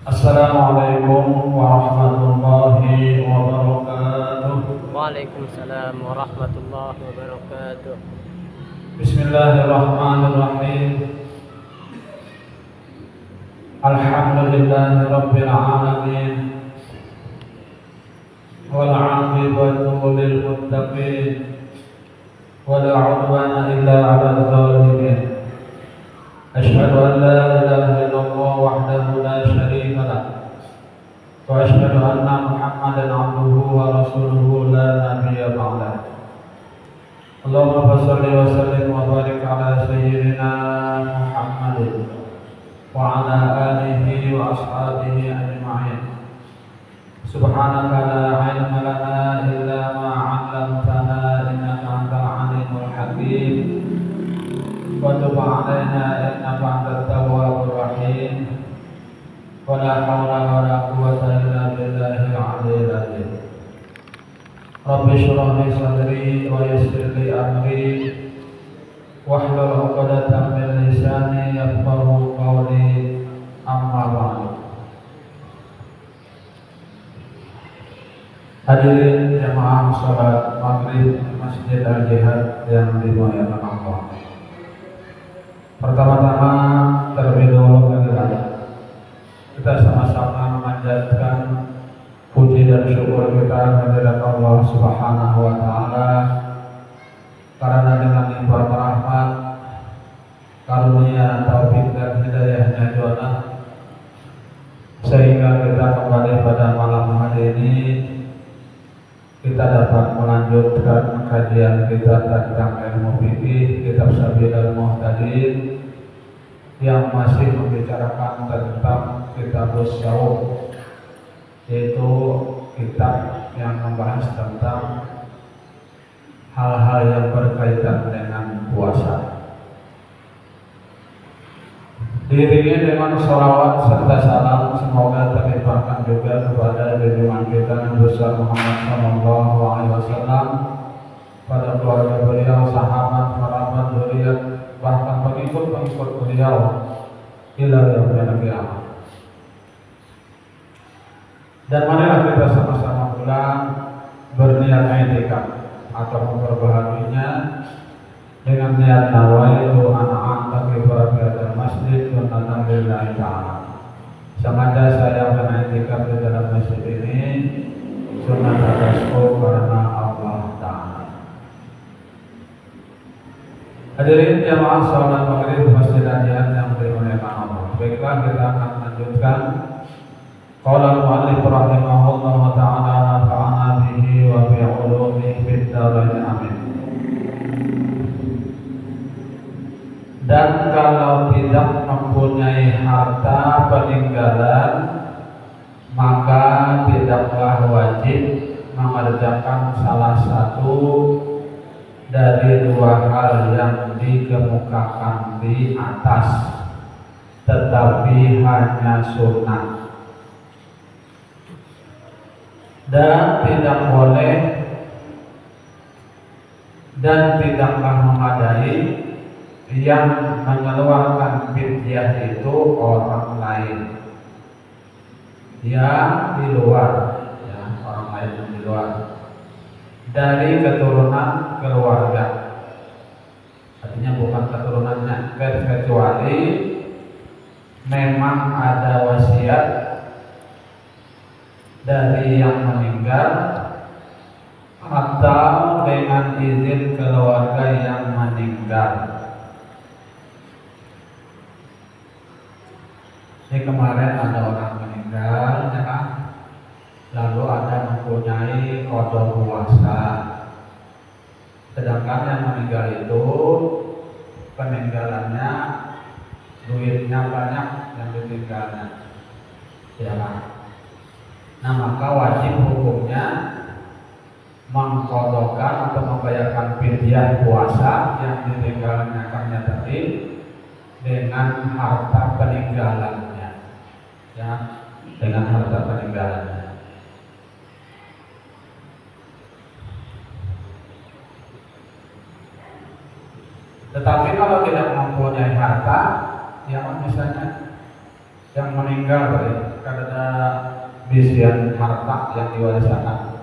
Assalamualaikum warahmatullahi wabarakatuh. Waalaikumsalam warahmatullahi wabarakatuh. Bismillahirrahmanirrahim. Alhamdulillahi rabbil alamin. Wal 'aqibatu lil muttaqin. Wala 'udwana illa 'alal zalimin. Asyhadu an la ilaha illallah wahdahu la syarika lah. Wa asyhadu anna Muhammadan 'abduhu wa rasuluhu la nabiyya ba'dah. Allahumma shalli wa sallim wa barik ala sayyidina Muhammadin wa ala alihi wa ashabihi ajma'in. Subhanaka la ilma lana illa ma 'allamtana innaka antal 'alimul hakim. Wa tub 'alaina innaka antat tawwabur rahim. Wa la haula wa la quwwata illa billahil 'aliyyil 'azim. Rabbi shrah li sadri wa yassir li amri wahlul 'uqdatam min lisani yafqahu qawli. Amma ba'du. Hadirin jamaah salat maghrib Masjid Al-Jihad yang dimuliakan Allah. Pertama-tama terlebih dahulu kita sama-sama memanjatkan puji dan syukur kita kehadirat Allah Subhanahu wa taala, karena dengan limpahan rahmat, karunia, taufik dan hidayahnya Tuhan, sehingga kita kembali pada malam hari ini kita dapat melanjutkan kajian kita tentang ilmu fikih kitab Sabilul Muhtadin yang masih membicarakan tentang Kitabus Shaum, yaitu kitab yang membahas tentang hal-hal yang berkaitan dengan puasa. Diiringi dengan sholawat serta salam semoga terlimpahkan juga kepada junjungan kita Nabi besar Muhammad Sallallahu Alaihi Wasallam, pada keluarga beliau, sahabat, kerabat, zuriat, bahkan pengikut-pengikut beliau hingga yaumil qiyamah. Dan marilah kita sama-sama pulang berniat i'tikaf atau memperbahaginya dengan niat nawaitu an ta'kifa fi masjid sunnatan lillahi ta'ala. Sengaja saya akan i'tikaf di dalam masjid ini sunnah atasku karena Allah Ta'ala. Hadirin jamaah salat maghrib Masjid Al-Jihad yang dimuliakan Allah. Baiklah, kita akan lanjutkan. Qala al-mu'allif rahimahullah ta'ala nafa'ana bihi wa bi 'ulumihi fid dharain amin. Dan kalau tidak mempunyai harta peninggalan, maka tidaklah wajib mengerjakan salah satu dari dua hal yang dikemukakan di atas, tetapi hanya sunnah. Dan tidak boleh dan tidaklah memadai yang mengeluarkan fidyah itu orang lain yang di luar, ya, orang lain yang di luar dari keturunan keluarga, artinya bukan keturunannya, kecuali memang ada wasiat dari yang meninggal atau dengan izin keluarga yang meninggal. Ini kemarin ada orang meninggal, ya kan? Lalu ada mempunyai qada puasa. Sedangkan yang meninggal itu peninggalannya duitnya banyak yang ditinggalnya. ya kan? Nah maka wajib hukumnya mengkodokkan atau membayarkan fidyah puasa yang ditinggalkannya tadi dengan harta peninggalannya, ya, dengan harta peninggalannya. Tetapi kalau tidak mempunyai harta, yang misalnya yang meninggal karena bisian harta yang diwariskan.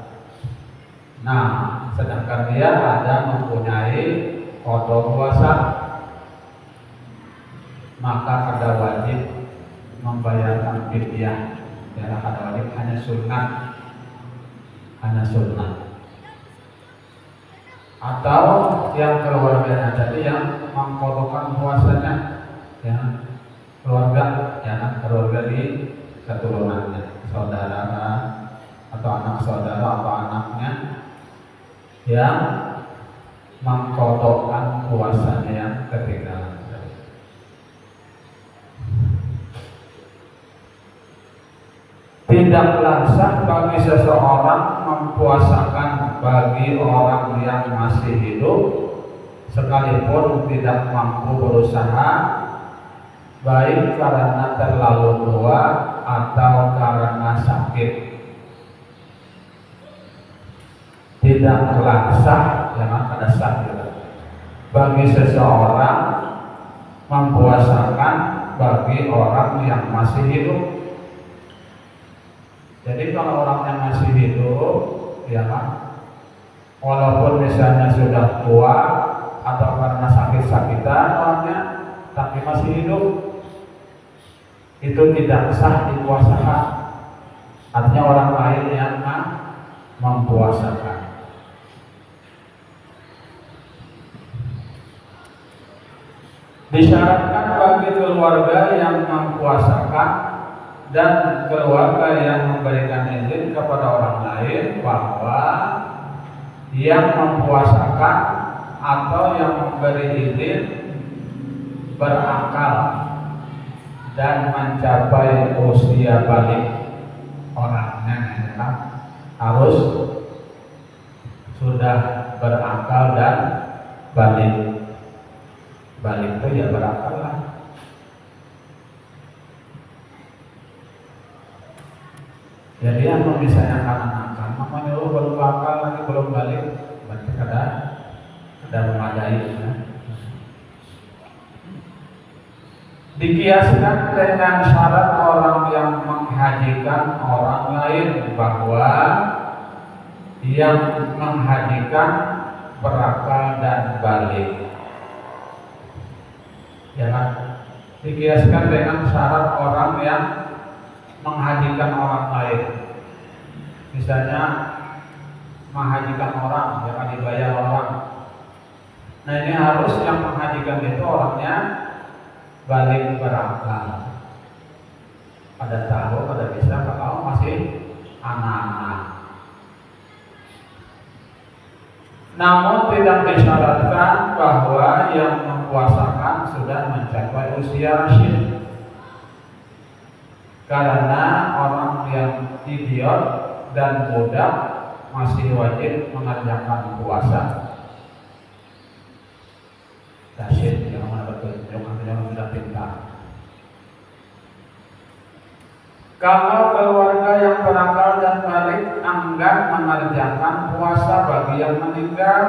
Nah, sedangkan dia ada mempunyai qada puasa, maka kada wajib membayarkan fidyah. Ya, kada wajib, hanya sunnah, Atau yang keluarganya tadi yang mengkodokkan puasanya, ya, keluarga di keturunannya, saudara atau anak saudara atau anaknya yang mengkodokkan puasanya yang ketinggalan. Tidaklah sah bagi seseorang mempuasakan bagi orang yang masih hidup sekalipun tidak mampu berusaha, baik karena terlalu tua atau karena sakit. Tidaklah sah, jangan ada sah juga, bagi seseorang mempuasakan bagi orang yang masih hidup. Jadi kalau orang yang masih hidup, ya kan, walaupun misalnya sudah tua atau karena sakit-sakitan orangnya, tapi masih hidup, itu tidak sah dipuasakan. Artinya orang lain yang mempuasakan. Disyaratkan bagi keluarga yang mempuasakan dan keluarga yang memberikan izin kepada orang lain bahwa yang mempuasakan atau yang memberi izin berakal dan mencapai usia balik orangnya, ya kan? Harus sudah berakal dan balik. Balik itu ya berakal lah. Jadi yang misalnya anak-anak, mamanya lu belum bakal lagi belum balik, berarti ada memadai. Ya. Dikiaskan dengan syarat orang yang menghajikan orang lain bahwa yang menghajikan berakal dan balik. Ya kan? Dikiaskan dengan syarat orang yang menghajikan orang lain, misalnya menghajikan orang, jangan dibayar orang. Nah ini harus yang menghajikan itu orangnya balik berakal, pada tahu, pada bisa kalau masih anak-anak. Namun tidak disyaratkan bahwa yang mempuasakan sudah mencapai usia rasyid. Karena orang yang idiot dan budak masih wajib mengerjakan puasa. Rasyid yang mana betul, yang sudah pintar. Kalau keluarga yang berakal dan balik enggan mengerjakan puasa bagi yang meninggal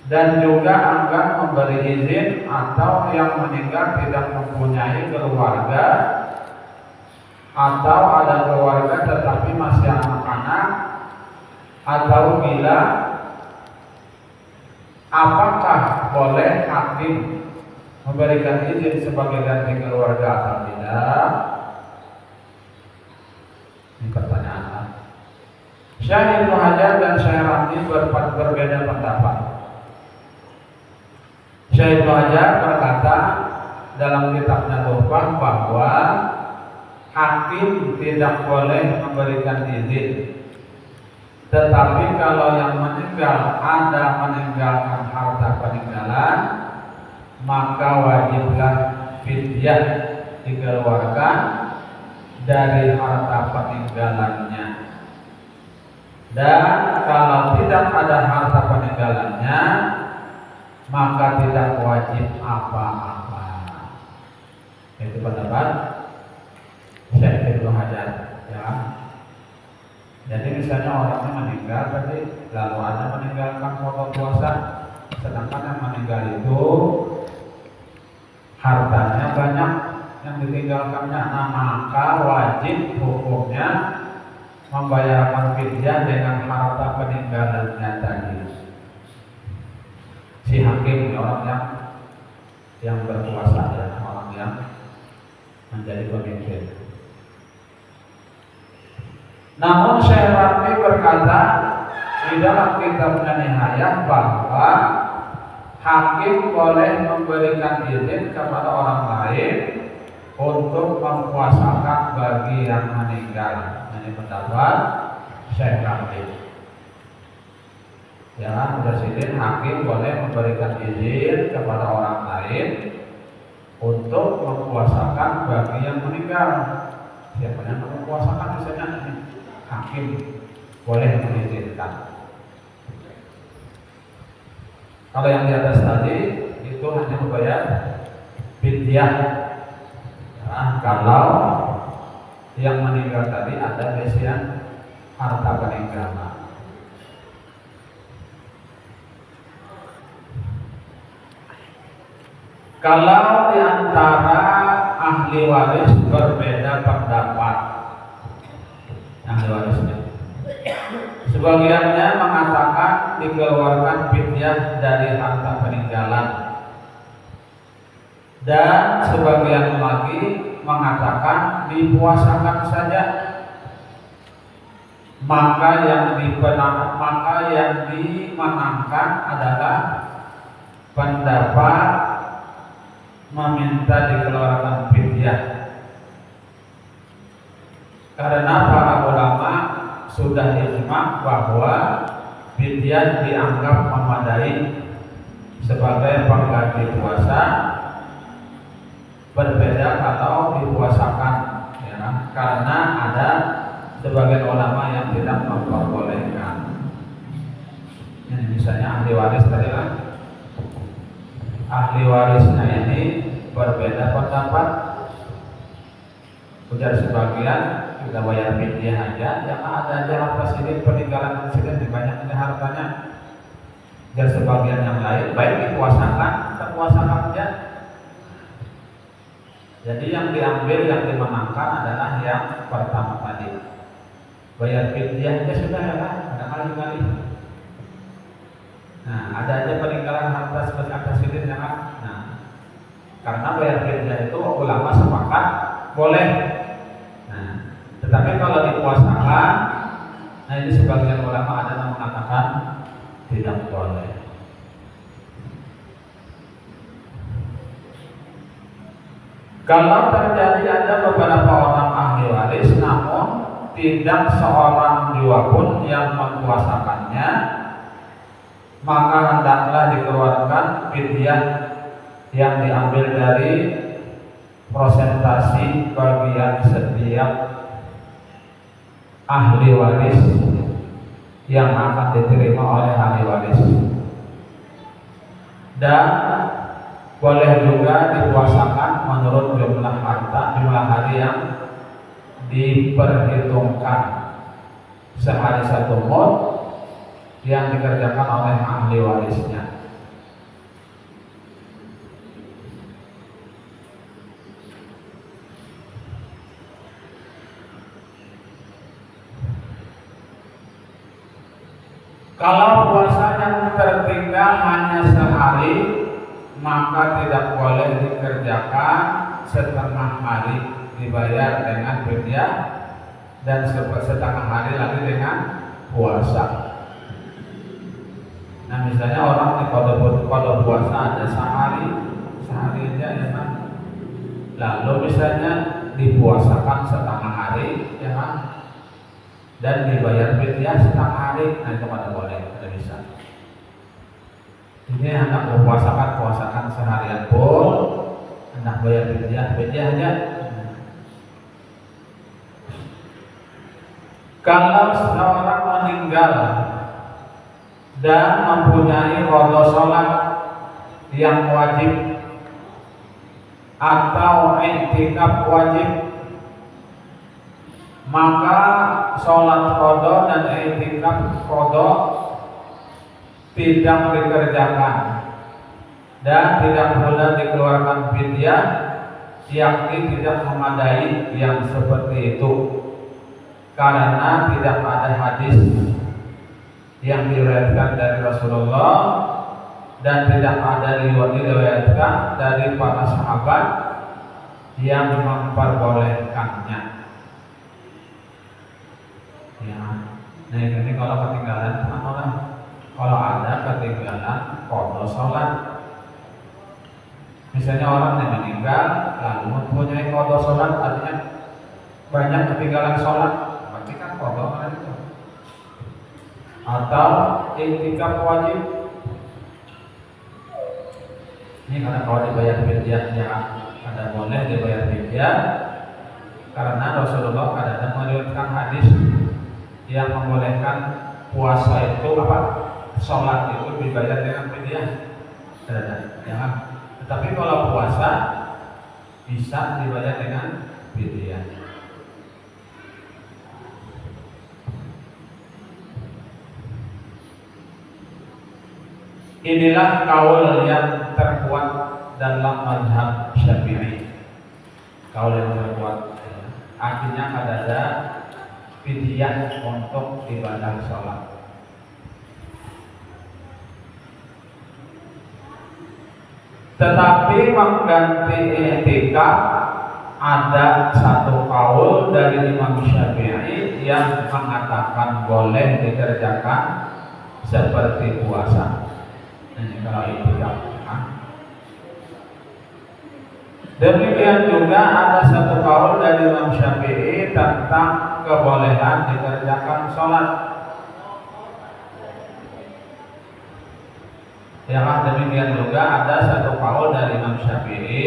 dan juga enggan memberi izin, atau yang meninggal tidak mempunyai keluarga, atau ada keluarga tetapi masih anak-anak, atau bila, apakah boleh hakim memberikan izin sebagai ganti keluarga atau tidak? Ini pertanyaan. Syekh Ibnu Hajar dan Syekh Ramli berbeda pendapat. Syekh Ibnu Hajar berkata dalam kitabnya Tuhfah bahwa hakim tidak boleh memberikan izin, tetapi kalau yang meninggal ada meninggalkan harta peninggalan, maka wajiblah fidyah dikeluarkan dari harta peninggalannya. Dan kalau tidak ada harta peninggalannya, maka tidak wajib apa-apa. Itu pendapat Syekh Ibnu Hajar, ya. Jadi misalnya orangnya meninggal tadi, lalu ada meninggalkan pokok puasa, sedangkan yang meninggal itu hartanya banyak yang ditinggalkannya, nah maka wajib hukumnya membayarkan fidyah dengan harta peninggalannya tadi. Si hakim, orang yang berkuasa, ya, orang yang menjadi pemimpin. Namun Syekh Rabi berkata di dalam kitabnya Nihayah bahwa hakim boleh memberikan izin kepada orang lain untuk mempuasakan bagi yang meninggal. Ini pendapat Syekh Rabi. Ya, presiden hakim boleh memberikan izin kepada orang lain untuk mempuasakan bagi yang meninggal. Siapa yang mempuasakan misalnya ini? Hakim boleh mengizinkan. Kalau yang di atas tadi itu hanya membayar fidyah. Nah, kalau yang meninggal tadi ada basian harta peninggalan. Kalau di antara ahli waris berbeda pendapat, ahli warisnya, sebagiannya mengatakan dikeluarkan fidyah dari harta peninggalan, dan sebagian lagi mengatakan dipuasakan saja. Maka yang dimenangkan adalah pendapat meminta dikeluarkan fidyah, karena para ulama sudah ijma bahwa fidyah dianggap memadai sebagai pengganti puasa. Berbeda kalau dipuasakan, ya, karena ada sebagian ulama yang tidak memperbolehkan. Ini misalnya ahli waris tadi kan, ahli warisnya ini berbeda pendapat. Ujar sebagian kita bayar fidyah aja, jangan ada aja harta sidik peninggalan presiden dibanyakin hartanya. Dan sebagian yang lain baik dipuasakan, terpuasakan aja. Jadi yang diambil, yang dimenangkan adalah yang pertama tadi. Bayar fidyah aja sudah, ya kan, ada kali-kali. Nah, ada aja peninggalan harta sebagai harta sidik, ya kan. Nah, karena bayar fidyah itu ulama sepakat boleh. Nah, tetapi kalau dipuasakan, nah ini sebagian ulama ada yang mengatakan tidak boleh. Kalau terjadi ada beberapa orang ahli waris, namun tidak seorang jiwa pun yang mempuasakannya, maka hendaklah dikeluarkan fidyah yang diambil dari prosentasi bagian setiap ahli waris yang akan diterima oleh ahli waris. Dan boleh juga dipuasakan menurut jumlah harta, jumlah hari yang diperhitungkan, sehari satu mud yang dikerjakan oleh ahli warisnya. Kalau puasa yang tertinggal hanya sehari, maka tidak boleh dikerjakan setengah hari dibayar dengan fidyah, dan setengah hari lagi dengan puasa. Nah, misalnya orang di kalau puasa ada sehari aja, ya kan. Lalu misalnya dipuasakan setengah hari, ya kan, dan dibayar fidyah setengah hari, nah itu mana boleh, tidak bisa. Ini hendak puasakan seharian pun, hendak bayar fidyah aja. Kalau seorang meninggal dan mempunyai qada sholat yang wajib atau i'tikaf wajib, maka sholat qada dan i'tikaf qada tidak dikerjakan dan tidak pula dikeluarkan fidyah, yakni tidak memadai yang seperti itu, karena tidak ada hadis yang diriwayatkan dari Rasulullah dan tidak ada diriwayatkan dari para sahabat yang memperbolehkannya. Ya, nah ini kalau ketinggalan orang, kalau ada ketinggalan qada sholat, misalnya orang yang meninggal lalu mempunyai qada sholat, artinya banyak ketinggalan sholat, berarti kan qada kan itu. Atau i'tikaf wajib, ini karena kalau dibayar fidyah ya ada boleh dibayar fidyah, karena Rasulullah kadang meriwayatkan hadis yang membolehkan puasa itu sholat itu dibayar dengan fidyah, jangan. Tetapi kalau puasa bisa dibayar dengan fidyah. Inilah kaul yang terkuat dalam mazhab Syafi'i. Kaul yang terkuat, artinya ada fidyah untuk ibadah sholat. Tetapi mengganti i'tikaf, ada satu kaul dari Imam Syafi'i yang mengatakan boleh dikerjakan seperti puasa. Ini kalau i'tikaf. Demikian juga ada satu kaul dari Imam Syafi'i tentang kebolehan dikerjakan sholat. Ya, demikian juga ada satu kaul dari Imam Syafi'i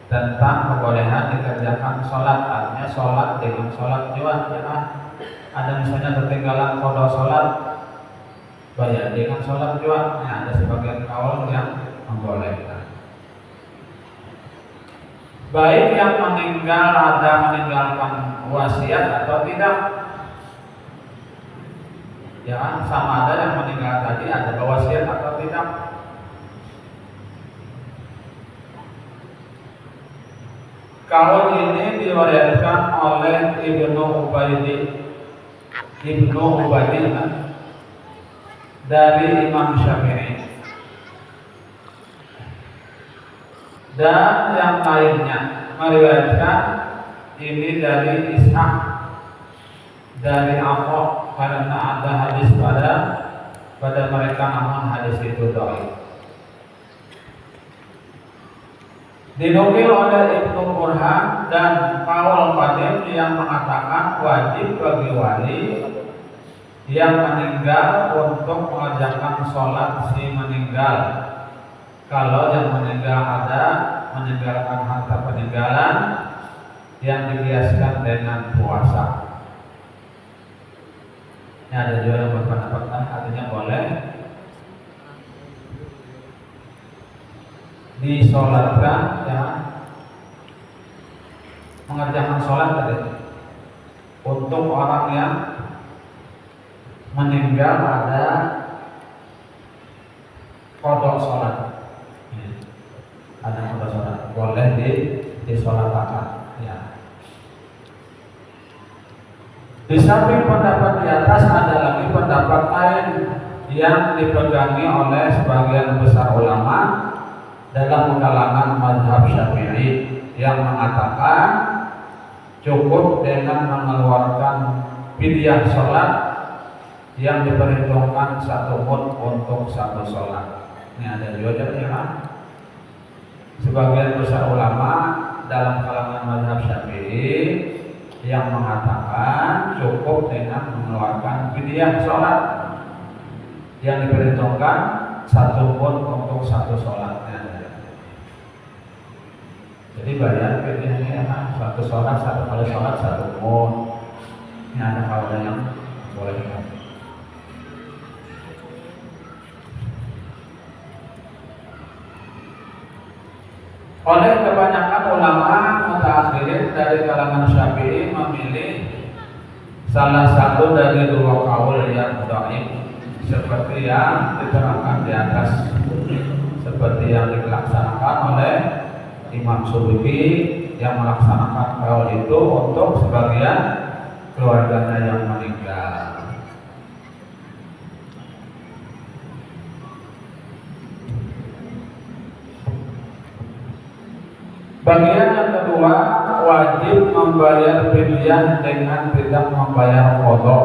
tentang kebolehan dikerjakan sholat, artinya sholat dengan sholat juga. Ya, ada misalnya ketinggalan qada sholat, bayar dengan sholat juga. Ya, ada sebagian kaul yang membolehkan. Baik yang meninggal ada meninggalkan wasiat atau tidak. Ya, sama ada yang meninggal tadi ada wasiat atau tidak. Kalau ini diriwayatkan oleh Ibnu Ubaidillah dari Imam Syafi'i, dan yang lainnya meriwayatkan ini dari Ishaq dari Abu, karena ada hadis pada mereka namun hadis itu dhaif. Dinukil oleh Ibnu Burhan dan kaul qadim yang mengatakan wajib bagi wali yang meninggal untuk mengerjakan sholat si meninggal. Kalau yang meninggal ada meninggalkan harta peninggalan yang dikiaskan dengan puasa. Ini ada juga yang berpendapat artinya boleh disolatkan, ya, mengerjakan sholat tadi untuk orang yang meninggal ada qada sholat. Ada qada sholat boleh disolatakan. Ya. Di samping pendapat di atas ada lagi pendapat lain yang dipegangi oleh sebagian besar ulama dalam kalangan mazhab Syafi'i yang mengatakan cukup dengan mengeluarkan fidyah sholat yang diperhitungkan satu mud untuk satu sholat. Ini ada juga ya. Sebagian besar ulama dalam kalangan mazhab Syafi'i yang mengatakan cukup dengan mengeluarkan fidyah sholat yang diperhitungkan satu mud untuk satu sholatnya. Jadi bayar fidyahnya satu sholat, satu kali sholat satu mud. Ini ada kawanan yang boleh. Oleh kebanyakan ulama mutaakhirin dari kalangan Syafi'i memilih salah satu dari dua kaul yang dhaif seperti yang diterangkan di atas, seperti yang dilaksanakan oleh Imam Subki yang melaksanakan kaul itu untuk sebagian keluarganya yang meninggal. Bagian yang kedua, wajib membayar fidyah dengan tidak membayar qadha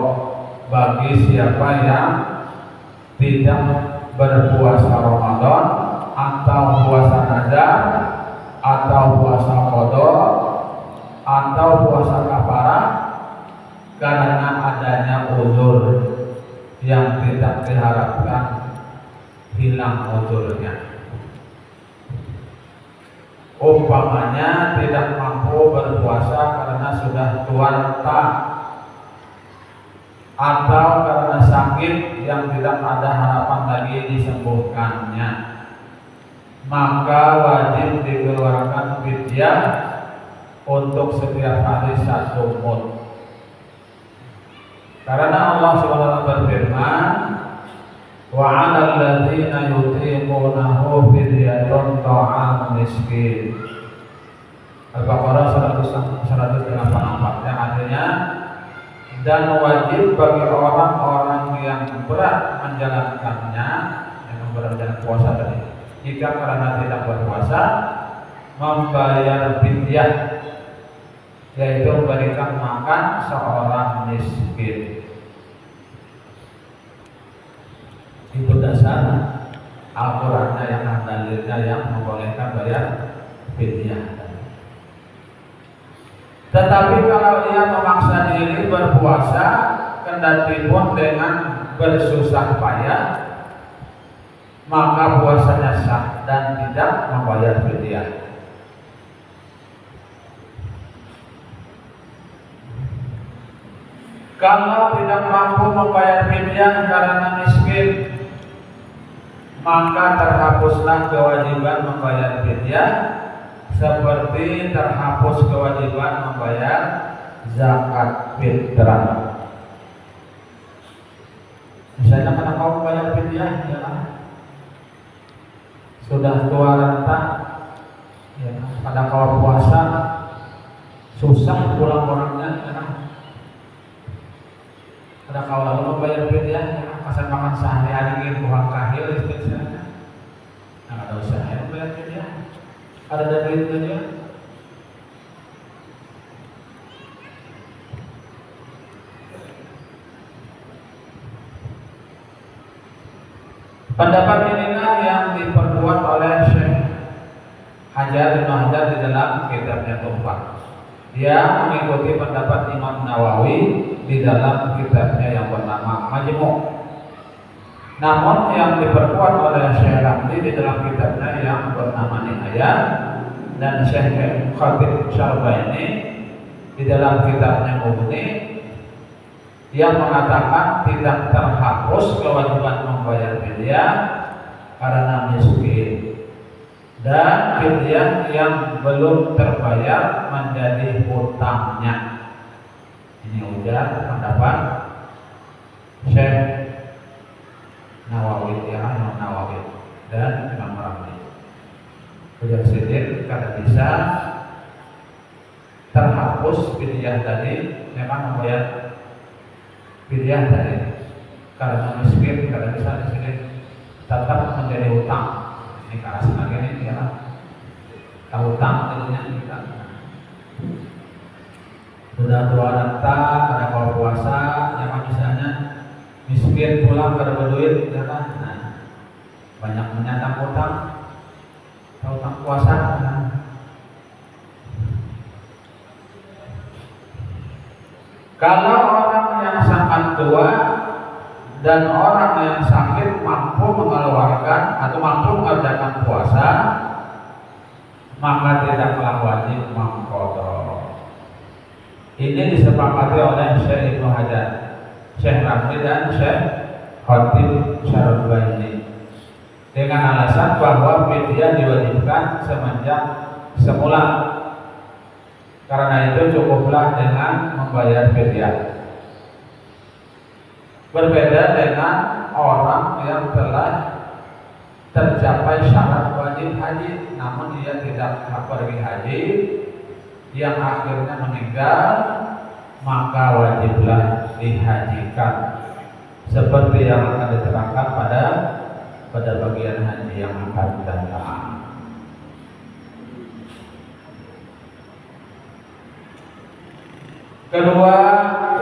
bagi siapa yang tidak berpuasa Ramadan atau puasa nazar atau puasa qadha atau puasa kafarah karena adanya uzur yang tidak diharapkan hilang uzurnya. Umpamanya tidak mampu berpuasa karena sudah tua renta atau karena sakit yang tidak ada harapan lagi disembuhkannya, maka wajib dikeluarkan fidyah untuk setiap hari 1 mud. Karena Allah SWT berfirman, wa 'alal ladzina yutiqunahu fidyatun ta'am miskin. Al-Baqarah 184 yang artinya, dan wajib bagi orang-orang yang berat menjalankannya, yang berat menjalankan puasa tadi, jika karena tidak berpuasa, membayar fidyah, yaitu memberikan makan seorang miskin. Itu dasar Al-Qur'annya yang dalilnya yang membolehkan bayar fidyah. Tetapi kalau ia memaksa diri berpuasa, kendati pun dengan bersusah payah, maka puasanya sah dan tidak membayar fidyah. Kalau tidak mampu membayar fidyah karena miskin, maka terhapuslah kewajiban membayar fidyah, seperti terhapus kewajiban membayar zakat fitrah. Misalnya karena kau membayar fidyah, ya, sudah tua renta, ya, pada kau puasa susah pulang-pulangnya, ya, ada kau lalu membayar fidyah, ya, pasal makan sehari-hari gitu, buang kahil istilahnya, nah, ada usaha membayar fidyah. Ada dalilnya dia. Pendapat inilah yang diperkuat oleh Syekh Hajar bin Hajar di dalam kitabnya Tuhfah. Dia mengikuti pendapat Imam Nawawi di dalam kitabnya yang bernama Majmu'. Namun yang diperkuat oleh Syekh Ramli di dalam kitabnya yang bernama Nihayah dan Syekh Khatib Syarbaini di dalam kitabnya Mughni, yang mengatakan tidak terhapus kewajiban membayar fidyah karena miskin, dan fidyah yang belum terbayar menjadi hutangnya. Ini ujar pendapat Syekh Nawawi, ya, Imam Nawawi dan Imam Ramli. Ujar sedikit karena bisa terhapus fidyah tadi, memang membayar fidyah tadi karena miskin, karena bisa di sini tetap menjadi hutang. Ini karena sebagian ini ya, hutang tentunya kita sudah tua renta, karena kalau puasa, yang misalnya miskin pulang karena berduit, ya kan? Nah, banyak menyandang hutang, hutang puasa. Nah. Kalau orang yang sangat tua dan orang yang sakit mampu mengeluarkan atau mampu mengerjakan puasa, maka tidaklah wajib mengqadha. Ini disepakati oleh Syekh Ibnu Hajar, Syekh Ramli dan Syekh Khatib Syarulbaini dengan alasan bahwa fidyah diwajibkan semenjak semula. Karena itu cukuplah dengan membayar fidyah. Berbeda dengan orang yang telah tercapai syarat wajib haji namun dia tidak pergi haji, yang akhirnya meninggal, maka wajiblah dihajikan seperti yang akan diterangkan pada bagian haji yang akan datang. Kedua,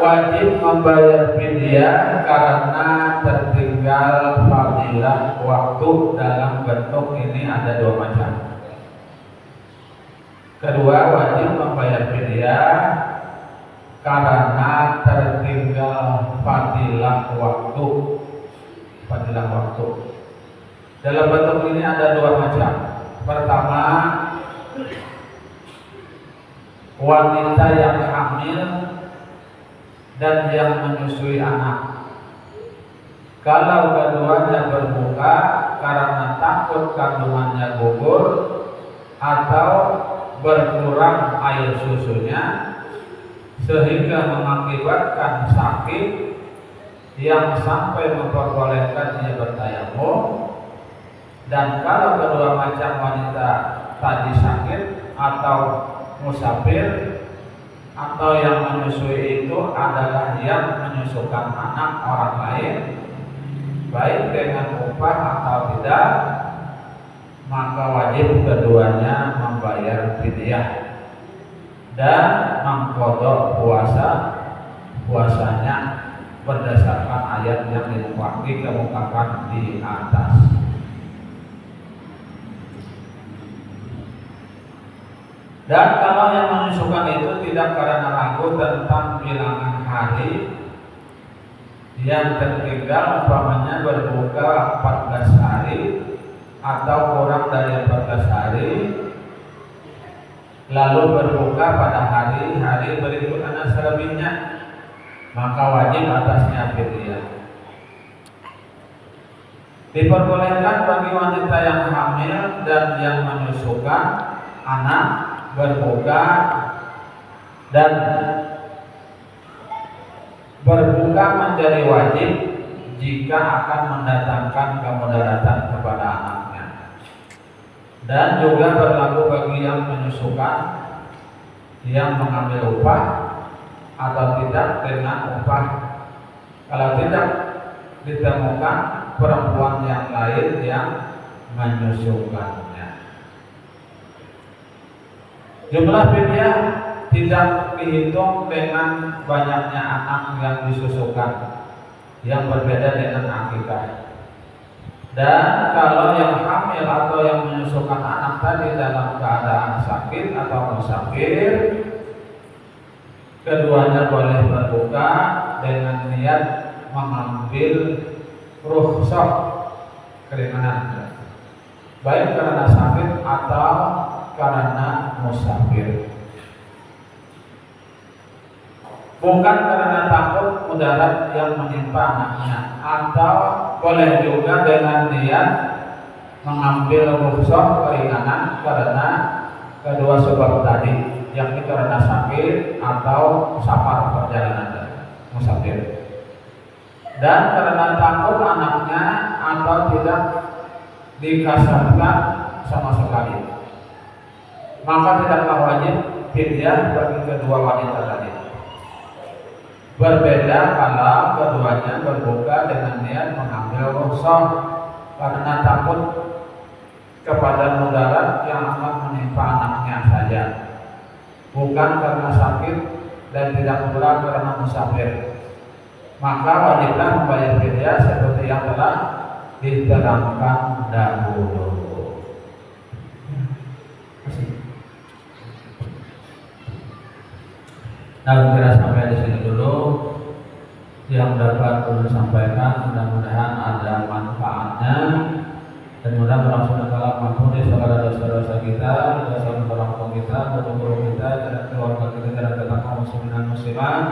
wajib membayar fidyah karena tertinggal fadilah waktu. Dalam bentuk ini ada dua macam. Kedua, wajib membayar fidyah karena tertinggal fadilah waktu. Fadilah waktu. Dalam bentuk ini ada dua macam. Pertama, wanita yang hamil dan yang menyusui anak. Kalau keduanya berbuka karena takut kandungannya gugur atau berkurang air susunya sehingga mengakibatkan sakit yang sampai memperbolehkan ia bertayamum, dan kalau kedua macam wanita tadi sakit atau musafir atau yang menyusui itu adalah yang menyusukan anak orang lain, baik dengan upah atau tidak, maka wajib keduanya membayar fidyah dan mengqadha puasanya berdasarkan ayat yang dikemukakan di atas. Dan kalau yang menyusukan itu tidak karena ragu tentang bilangan hari yang tertinggal, umpamanya berbuka 14 hari atau kurang dari 14 hari, lalu berbuka pada hari-hari berikutnya selebihnya, maka wajib atasnya fidyah. Diperbolehkan bagi wanita yang hamil dan yang menyusukan anak berbuka, dan berbuka menjadi wajib jika akan mendatangkan kemudaratan kepada anaknya, dan juga berlaku bagi yang menyusukan yang mengambil upah atau tidak dengan upah kalau tidak ditemukan perempuan yang lain yang menyusukannya. Jumlah fidyah tidak dihitung dengan banyaknya anak yang disusukan, yang berbeda dengan akikah. Dan kalau yang hamil atau yang menyusukan anak tadi dalam keadaan sakit atau musafir, keduanya boleh berbuka dengan niat mengambil rukhsah keringanan, baik karena sakit atau karena musafir, bukan karena takut mudarat yang menimpa anaknya, atau boleh juga dengan niat mengambil rukhsah keringanan karena kedua sebab tadi, yakni karena sakit atau safar perjalanan musafir, dan karena takut anaknya atau tidak dikasarkan sama sekali, maka tidaklah wajib fidyah bagi kedua wanita tadi. Berbeda kalau keduanya berbuka dengan niat mengambil rukhsah karena takut kepada mudarat yang akan menimpa anaknya saja, bukan karena sakit dan tidak pula karena musafir, maka wajiblah membayar fidyah seperti yang telah diterangkan dahulu. Nah, kira sampai di sini dulu yang dapat perlu sampaikan. Mudah-mudahan ada manfaatnya dan mudah-mudahan Allah mengampuni segala dosa-dosa kita, dosa orang tua kita, guru-guru kita, dan keluarga kita, dan kaum muslimin dan muslimat,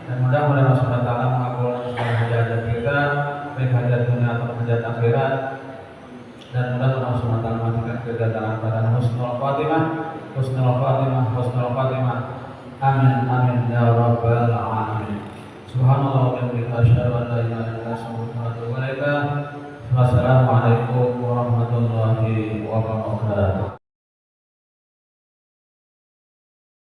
dan mudah-mudahan Allah Subhanahu wa taala mengabulkan segala hajat kita, baik hajat dunia atau hajat akhirat, dan mudah-mudahan Allah Subhanahu wa taala memberikan kegagalan pada husnul khatimah, husnul khatimah, husnul khatimah. Amin amin ya rabbal alamin. Subhanallah wa bihamdihi asyhadu an la ilaha illa anta astaghfiruka wa atubu ilaik. Wassalamualaikum warahmatullahi wabarakatuh.